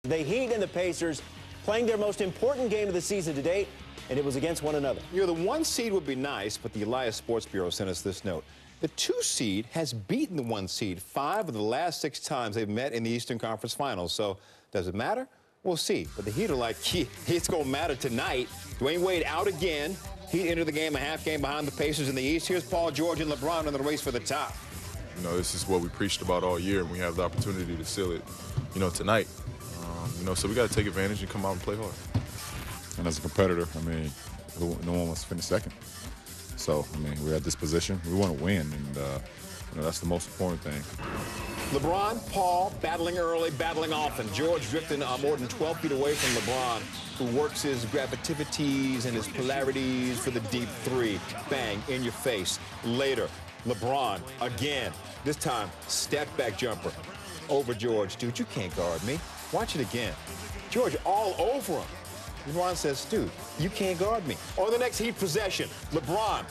The Heat and the Pacers playing their most important game of the season to date, and it was against one another. You know, the 1 seed would be nice, but the Elias Sports Bureau sent us this note. The 2 seed has beaten the 1 seed 5 of the last 6 times they've met in the Eastern Conference Finals. So, does it matter? We'll see. But the Heat are like, it's going to matter tonight. Dwayne Wade out again. Heat enter the game a half game behind the Pacers in the East. Here's Paul George and LeBron in the race for the top. You know, this is what we preached about all year, and we have the opportunity to seal it, you know, tonight. So we got to take advantage and come out and play hard. And as a competitor, I mean, no one wants to finish second. So, I mean, we're at this position. We want to win, and that's the most important thing. LeBron, Paul, battling early, battling often. George drifting more than 12 feet away from LeBron, who works his gravitativities and his polarities for the deep three. Bang, in your face. Later, LeBron again. This time, step back jumper. Over George. Dude, you can't guard me. Watch it again. George all over him. LeBron says, dude, you can't guard me. Or the next Heat possession, LeBron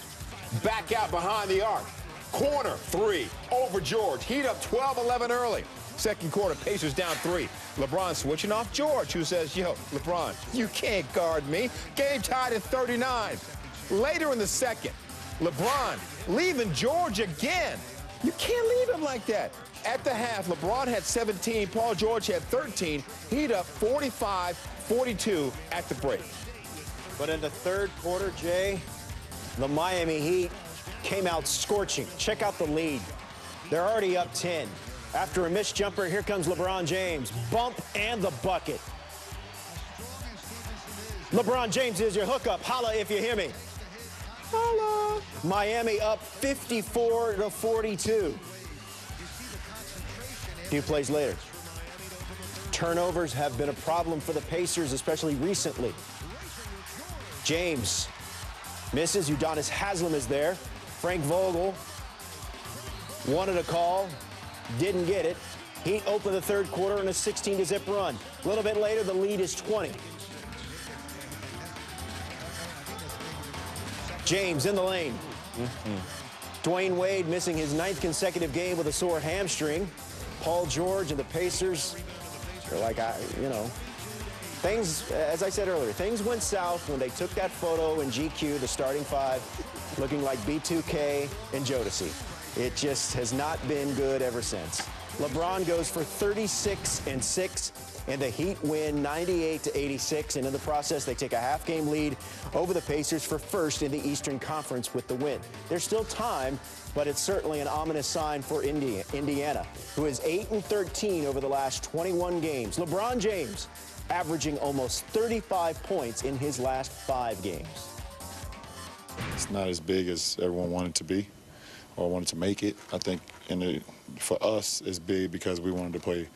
back out behind the arc. Corner 3 over George. Heat up 12-11 early. Second quarter, Pacers down 3. LeBron switching off George, who says, yo, LeBron, you can't guard me. Game tied at 39. Later in the second, LeBron leaving George again. You can't leave him like that. At the half, LeBron had 17, Paul George had 13. Heat up 45-42 at the break. But in the third quarter, Jay, the Miami Heat came out scorching. Check out the lead. They're already up 10. After a missed jumper, here comes LeBron James. Bump and the bucket. LeBron James is your hookup. Holla if you hear me. Holla. Miami up 54-42. A few plays later. Turnovers have been a problem for the Pacers, especially recently. James misses. Udonis Haslem is there. Frank Vogel wanted a call, didn't get it. Heat opened the third quarter in a 16-0 run. A little bit later, the lead is 20. James in the lane. Dwayne Wade missing his 9th consecutive game with a sore hamstring. Paul George and the Pacers are like, things, as I said earlier, things went south when they took that photo in GQ, the starting 5, looking like B2K and Jodeci. It just has not been good ever since. LeBron goes for 36-6, and the Heat win 98-86, and in the process, they take a half-game lead over the Pacers for first in the Eastern Conference with the win. There's still time, but it's certainly an ominous sign for Indiana, who is 8-13 over the last 21 games. LeBron James averaging almost 35 points in his last 5 games. It's not as big as everyone wanted to be or wanted to make it. I think for us, it's big because we wanted to play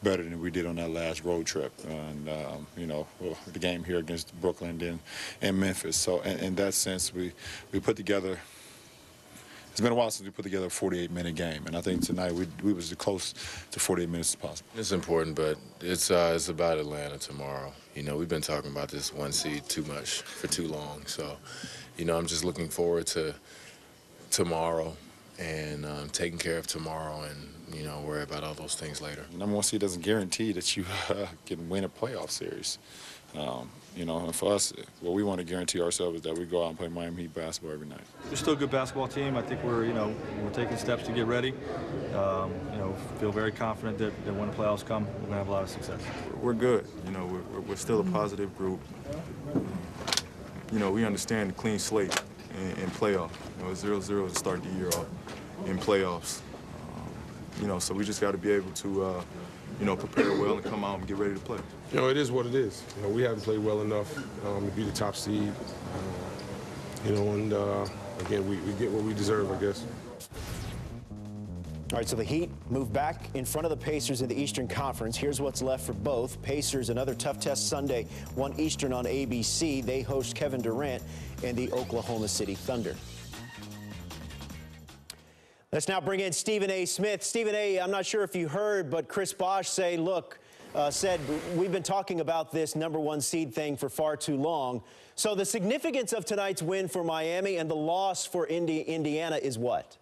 better than we did on that last road trip. And, the game here against Brooklyn and Memphis. So in that sense, we put together, it's been a while since we put together a 48-minute game. And I think tonight we was as close to 48 minutes as possible. It's important, but it's about Atlanta tomorrow. You know, we've been talking about this 1 seed too much for too long. So, I'm just looking forward to tomorrow and taking care of tomorrow and, worry about all those things later. Number 1 seed doesn't guarantee that you can win a playoff series. And for us, what we want to guarantee ourselves is that we go out and play Miami Heat basketball every night. We're still a good basketball team. I think we're taking steps to get ready. Feel very confident that when the playoffs come, we're going to have a lot of success. We're good. We're still a positive group. We understand the clean slate in playoff. It's 0-0 to start the year off in playoffs. So we just got to be able to, prepare well and come out and get ready to play. It is what it is. We haven't played well enough to be the top seed. Again, we get what we deserve, I guess. All right, so the Heat move back in front of the Pacers in the Eastern Conference. Here's what's left for both. Pacers, another tough test Sunday, 1 Eastern on ABC. They host Kevin Durant and the Oklahoma City Thunder. Let's now bring in Stephen A. Smith. Stephen A., I'm not sure if you heard, but Chris Bosh said, we've been talking about this number 1 seed thing for far too long. So the significance of tonight's win for Miami and the loss for Indiana is what?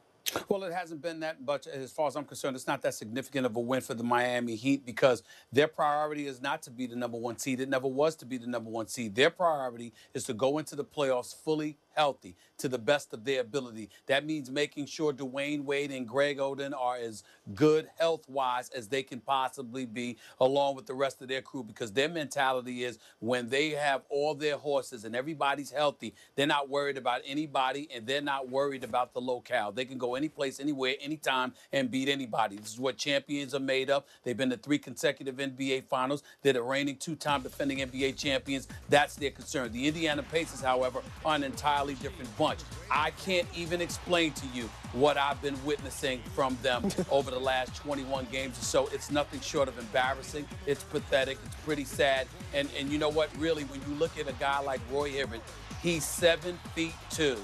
Well, it hasn't been that much, as far as I'm concerned. It's not that significant of a win for the Miami Heat because their priority is not to be the #1 seed. It never was to be the #1 seed. Their priority is to go into the playoffs fully healthy to the best of their ability. That means making sure Dwayne Wade and Greg Oden are as good health-wise as they can possibly be, along with the rest of their crew, because their mentality is when they have all their horses and everybody's healthy, they're not worried about anybody and they're not worried about the locale. They can go any place, anywhere, anytime, and beat anybody. This is what champions are made of. They've been to 3 consecutive NBA finals. They're the reigning 2-time defending NBA champions. That's their concern. The Indiana Pacers, however, are an entirely different bunch. I can't even explain to you what I've been witnessing from them over the last 21 games or so. It's nothing short of embarrassing. It's pathetic. It's pretty sad. And you know what? Really, when you look at a guy like Roy Hibbert, he's 7'2"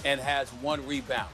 and has 1 rebound.